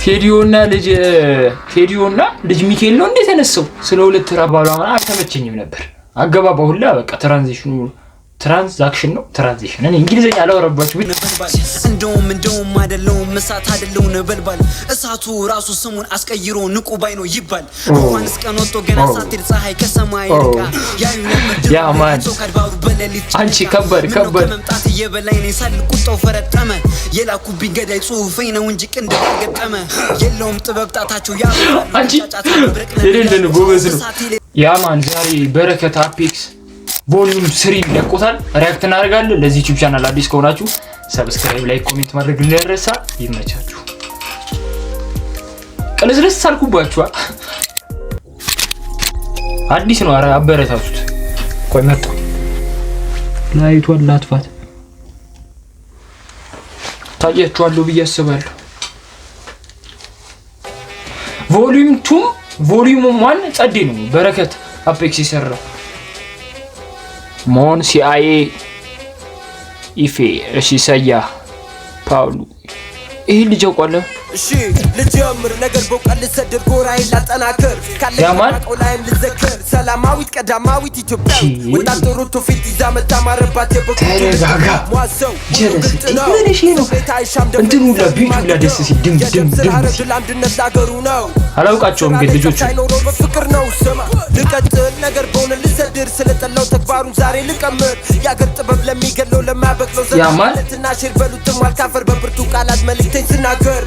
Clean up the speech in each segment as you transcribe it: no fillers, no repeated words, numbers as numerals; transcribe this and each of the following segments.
ቴዲዮና ልጅ ሚካኤል ነው እንዴ ተነሳው ስለ ሁለት ራባሉ አልተመቸኝም ነበር አገባባ ሁላ በቃ ትራንዛክሽን ነው ትራንዚሽን እኔ እንግሊዘኛ አላወራባችሁ እንደውም አይደለም መሳት አይደለም ነበልባል እሳቱ ራሱ ስሙን አስቀይሮ ንቁ ባይ ነው ይባል እንኳን እስከ ወጥቶ ገና ሳትል ፀሐይ ከሰማይ ርቃ ያ ማን አንቺ ከበር መምጣት እየበላይ ነው ሳልቁጣው ፈረጠመ የላኩብኝ ገዳይ ጽሁፌ ነው እንጂ ቅንድ ገጠመ የለውም ጥበብ ጣታቸው ያ አንቺ የሌለን ጎበዝ ነው ያ ማን ዛሬ በረከት አፔክስ ቮሊዩም 3 ለቆታል ሪአክት እናደርጋለን ለዚህ ዩቲዩብ ቻናል አዲስ ከሆናችሁ ሰብስክራይብ ላይክ ኮሜንት ማድረግ እንዳይረሳ ይመቻችሁ ቀለዝለስ ሳልኩባችሁ አዲስ ነው አረ አበረታቱት ቆይ መጣ ላይቷን ላጥፋት ታያችኋለሁ ብዬ አስባለሁ ቮሊዩም 1 ጸዴ ነው በረከት አፔክስ ይሰራው ሞን ሲአይኤ ኢፌ እሺ ሰያ ፓውሉ ይሄ ልጅ አውቃለሁ እሺ ልጀምር ነገር በቃል ልሰድር ጎራይ ላጠናከር ካለቀው ላይ ልዘከር ሰላማዊት ቀዳማዊት ኢትዮጵያ ወጣቶሩ ቶፊት ይዛመታ ማረባት ተረጋጋ ጀለስ ነው እንትኑ ለቢቱ ለደስ ሲል ድም ለአንድነት ላገሩ ነው አላውቃቸውም ግን ልጆቹ ፍቅር ነው ስማ ልቀጥል ነገር በሆነ ልሰድር ስለጠላው ተግባሩን ዛሬ ልቀምር ያገር ጥበብ ለሚገለው ለማበቅለው ዘመንና ሽር በሉትም አልካፈር በብርቱ ቃላት መልእክቴን ስናገር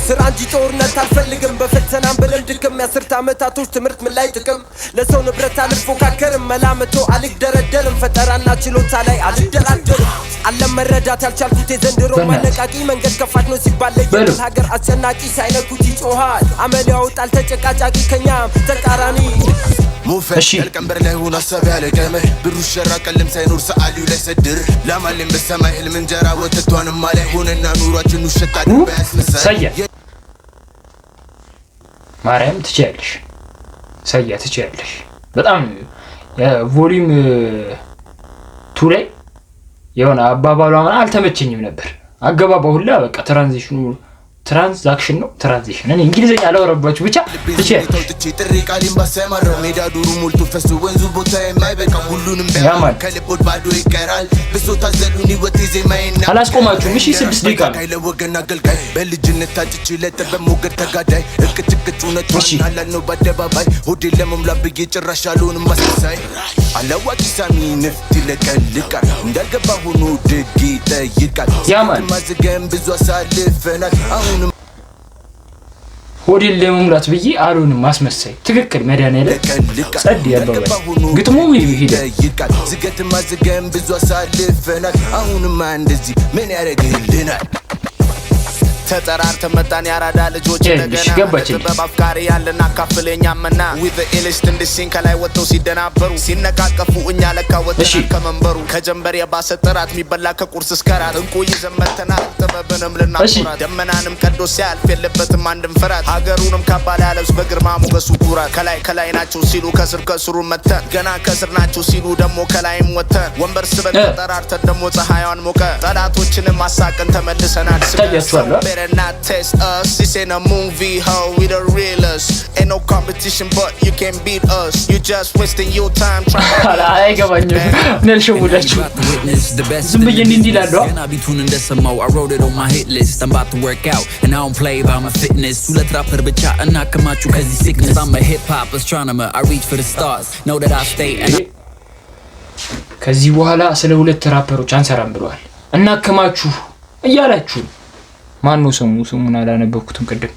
ስራ እንጂ ጦርነት አልፈልግም በፈተናም በለንድክም የ10 ዓመታቶች ትምህርት ምን ላይ ጥቅም ለሰው ንብረት አልፎካከርም መላመቶ አልደረደርም ፈጠራና ችሎታ ላይ አልደራደርም ዓለም መረዳት ያልቻልኩት የዘንድሮ ማነቃቂ መንገድ ከፋት ነው ሲባል ለየት ሀገር አስጨናቂ ሳይነኩት ይጮሃል አመል ያወጣል ተጨቃጫቂ ከኛም ተቃራኒ ሙፈሽ القنبر ላይ ሆነ ሐሳብ ያለቀመ ብሩ ሸራ ቀለም ሳይኖር ሰዓሊው ላይ ሰድር ለማለም በሰማይ ህልም እንጀራ ወተቷንም ማላይ ሆነና ኑሯችን ውሸታ ሰያ ማርያም ትችያለሽ ሰያ ትችያለሽ በጣም ቮሊዩም 2 ላይ የሆነ አባባሏ አልተመቸኝም ነበር አገባባ ሁላ በቃ ትራንዛክሽን ነው ትራንዚሽን እኔ እንግሊዘኛ አላወራባችሁ ብቻ ትችያለሽ ጥሪ ቃሊም ባሰማረው ሜዳ ዱሩ ሞልቶ ፈሱ ወንዙ ቦታ የማይበቃ ሁሉንም ከልቦት ባዶ ይቀራል ብሶታ ዘሉኒ ወቴ ዜማዬና አላስቆማችሁም እሺ 6 ደቂቃ ለወገን አገልጋይ በልጅነት ታጭቼ ለጥበብ ሞገድ ተጋዳይ እቅጭቅጩ ነጥቷል አላልነው በአደባባይ ሆዴን ለመሙላት ብዬ ጭራሽ አልሆንም ማስመሳይ አላዋቂ ሳሚ ንፍት ይለቀልቃል እንዳልገባ ሆኖ ድግ ይጠይቃል ማዘገም ብዙ አሳልፈናል ሆዴን ለመሙላት ብዬ አልሆንም ማስመሳይ ትክክል መድኃኒዓለም ጸድ ያባባል ግጥሙ ይሄድ ዝገት ማዘገም ብዙ አሳልፈናል አሁንማ እንደዚህ ምን ያደርግልናል ተጠራርተ መጣን ያራዳ ልጆች እንደገና በአፍቃሪ ያለና ካፍለኛምና with the illest in the scene ከላይ ወጥተው ሲደናበሩ ሲነቃቀፉ እኛ ለካ ወጥተን ከመንበሩ ከጀንበር የባሰ ጥራት የሚበላ ከቁርስ እስከ ራት እንቁ ይዘመተና ጥበብንም ልናቆራ ደመናንም ቀዶ ሲያልፍ የለበትም አንድም ፍራት ሀገሩንም ካባለ ያለብስ በግርማ ሞገሱ ኩራት ከላይ ናቸው ሲሉ ከስሩ መተን ገና ከስር ናቸው ሲሉ ደሞ ከላይም ወተን ወንበር ስበን ተጠራርተን ደሞ ፀሐይዋን ሞቀ ጠላቶችንም ማሳቀን ተመልሰናል Better not test us. This ain't a movie, ho, we the realest. Ain't no competition, but you can't beat us. You just wasting your time trying to I wrote it on my hit list. I'm about to work out, and I don't play about my fitness. To let rapper bicha and I come out you cause sickness. I'm a hip hop astronomer, I reach for the stars. Know that I stay and ከዚህ በኋላ ስለ ሁለት ራፐሮች አንሰራም ብለዋል እና ከማችሁ እያላችሁ ማን ነው ስሙን አላነበብኩትም ቀደም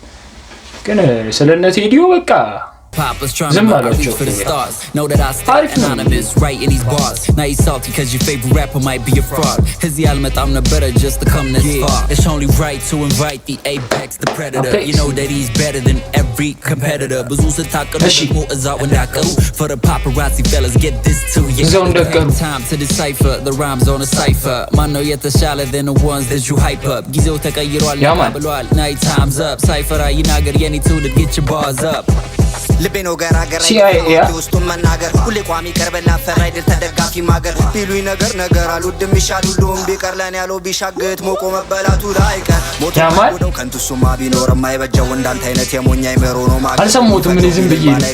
ግን ስለነ ቴዲዮ በቃ Papa's trying to reach for the stars. Know that I stay anonymous, writing these bars. Now you salty cause your favorite rapper might be a fraud. His almet I'm the better just to come this far. It's only right to invite the apex, the predator. You know that he's better than every competitor. ብዙ ስታቀሩ ደግሞ እዛው እንዳቀሩ For the paparazzi fellas get this too. Time to decipher the rhymes on a cipher. Man know የተሻለ than the ones that you hype up. ጊዜው ተቀይሯል ብሏል. Night time's up. Cipher ይናገር የኔ ትውልድ get your bars up. ልቤ ነው ገራገራ ውስጡን መናገር ሁሌ ቋሚ ቀርበላ ፈራይ ድል ተደጋፊ ማገር ቢሉኝ ነገር አልወድም ይሻል ሁሉም ቢቀር ለኔ ያለው ቢሻግት ሞቆ መበላቱ ላይቀር ሞት ወደው ከንቱሱማ ቢኖርም አይበጀው እንዳንተ አይነት የሞኛ ይመሮ ነው ማገር አልሰሙትም ምን ዝም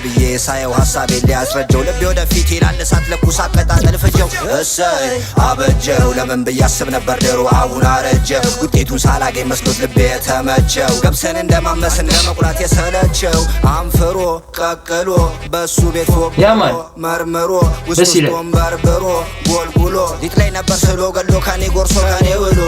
ብዬ ሳየው ሐሳቤ ሊያስረጀው ልቤ ወደፊት ይላል እሳት ለኩስ አቀጣጠል ፍጀው እሰይ አበጀው ለምን ብያስብ ነበር ድሮ አሁን አረጀ ውጤቱን ሳላገኝ መስሎት ልቤ የተመቸው ገብሰን እንደማመስ እንደመቁላት የሰለቸው አንፍሮ ቀቅሎ በሱ ቤት ፎቅሎ መርምሮ ውስጡን በርብሮ ጎልጉሎ ሊጥላይ ነበር ስሎ ገሎ ከኔ ጎርሶ ከኔ ውሎ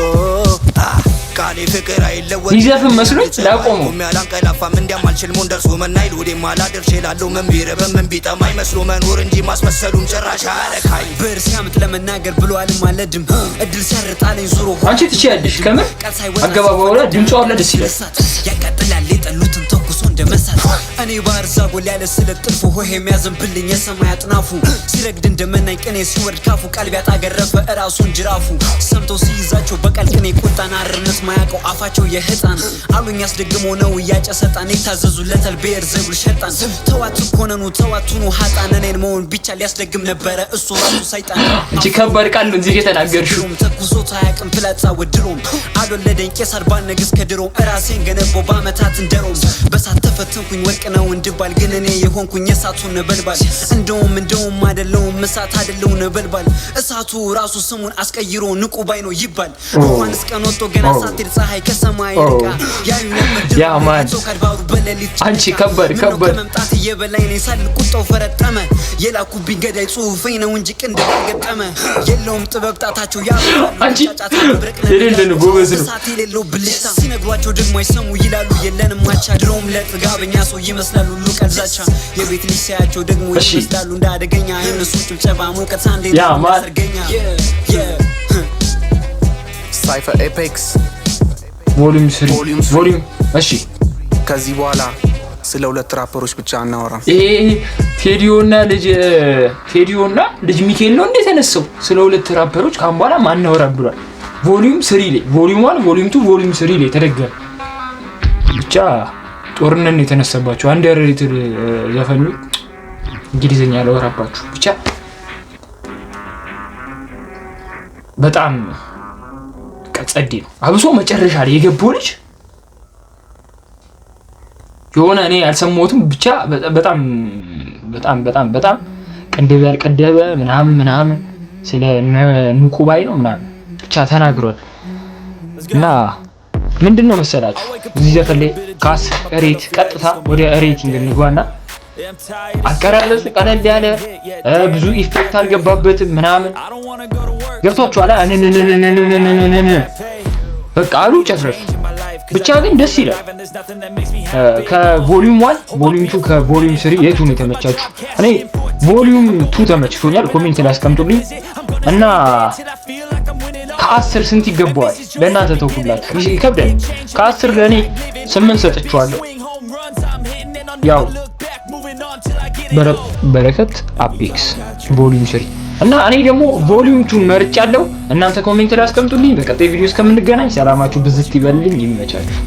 ቃሌ ፍቅር አይለወጥ ይዘፍን መስሎኝ ላቆመው ያላንቀላፋም እንዲያማልችል ሙን ደርሶ መናይል ወዴ ማላደር ይችላል ምን ቢረበም ምን ቢጠማኝ መስሎ መኖር እንጂ ማስመሰሉም ጭራሽ አረካኝ ብር ሲያምጥ ለመናገር ብሎ አልማለድም እድል ሲያርጣለኝ ዙሮ አንቺ ትችያለሽ ከምን አገባባው ወላ ድምጿ ወላ ደስ ይላል ያቀጥላል የጠሉትን ተኩሶ እንደመሳት እኔ ባህር ዛጎ ያለ ስለጥልፎ ሆሄ የሚያዘንብልኝ የሰማይ አጥናፉ ሲረግድ እንደመናኝ ቅኔ ሲወርድ ካፉ ቀልብ ያጣገረፈ እራሱን ጅራፉ ሰምተው ሲይዛቸው በቀል ቅኔ ቁጣና አርነት ማያቀው አፋቸው የህፃን አሉኝ ያስደግሞ ነው ያጨሰጣን የታዘዙለታል ብሔር ዘጉል ሸጣን ተዋት ኮነኑ ተዋቱኑ ሀጣን እኔን መሆን ብቻ ሊያስደግም ነበረ እሱ ራሱ ሰይጣን እቺ ከባድ ቃል ነው እዚህ የተናገርሽው ተኩሶ ታያቅም ፍላጻ ወድሮም አልወለደኝ ቄሳር ባልነግስ ከድሮም እራሴን ገነቦ በአመታት እንደሮም በሳት ተፈተንኩኝ ወርቅ ነው እንድባል ግን እኔ የሆንኩኝ እሳቱ ነበልባል እንደውም አይደለውም እሳት አይደለው ነበልባል እሳቱ ራሱ ስሙን አስቀይሮ ንቁ ባይ ነው ይባል እንኳን እስከን ወጥቶ ገና ሳትል ፀሐይ ከሰማይ ርቃ ያዩ ነበር ያ ማን አንቺ ከባድ መምጣት እየበላይ ነው ሳል ቁጣው ፈረጠመ የላኩብኝ ገዳይ ጽሁፌ ነው እንጂ ቅንድ ገጠመ የለውም ጥበብ ጣታቸው ያባሉ አንቺ የሌለን ጎበዝ ነው ሳት የሌለው ብልሽታ ሲነግሯቸው ደግሞ አይሰሙ ይላሉ የለንም ማቻ ድሮም ለጥጋበኛ ሰው ይመስላሉ ሁሉ ቀልዛቻ የቤት ልጅ ሲያቸው ደግሞ ይመስላሉ እንዳደገኛ እነሱ ጭብጨባ ሞቀት አንዴ ያሰርገኛ ሳይፈር ኤፔክስ ቮሊዩም 3 እሺ ከዚህ በኋላ ስለ ሁለት ራፐሮች ብቻ እናወራም ቴዲዮና ልጅ ሚካኤል ነው እንደተነሳው ስለ ሁለት ራፐሮች ካም በኋላ ማናወራ ብሏል ቮሊዩም 3 ላይ ቮሊዩም 1 ቮሊዩም 2 ቮሊዩም 3 ላይ ተደገመ ብቻ ጦርነት ነው የተነሳባቸው አንደርሬትድ ዘፈኑ እንግሊዘኛ ለወራባችሁ ብቻ በጣም ቀጸዲ ነው አብሶ መጨረሻ ላይ የገባው ልጅ የሆነ እኔ ያልሰማሁትም ብቻ በጣም ቀንደበ ያልቀደበ ምናምን ስለ ንቁባይ ነው ምናምን ብቻ ተናግሯል እና ምንድነው መሰላችሁ እዚህ ዘፈን ላይ ካስ ሬት ቀጥታ ወደ ሬቲንግ እንግባና አቀራረጽ ቀለል ያለ ብዙ ኢፌክት አልገባበትም ምናምን ገብቷችኋል በቃ አሉ ጨፍረሽ ብቻ ግን ደስ ይላል ከቮሊዩም 1 ቮሊዩም 2 ከቮሊዩም 3 የቱ ነው የተመቻችሁ እኔ ቮሊዩም 2 ተመችቶኛል ኮሜንት ላይ አስቀምጡልኝ እና ከ10 ስንት ይገባዋል ለእናንተ ተውኩላችሁ ይከብዳል ከ10 ለኔ 8 ሰጥቻለሁ ያው በረከት አፒክስ ቮሊዩም 3 እና እኔ ደግሞ ቮሊዩም 2 መርጫለሁ እናንተ ኮሜንት ላይ አስቀምጡልኝ በቀጣይ ቪዲዮ እስከምንገናኝ ሰላማችሁ ብዝት ይበልልኝ ይመቻችሁ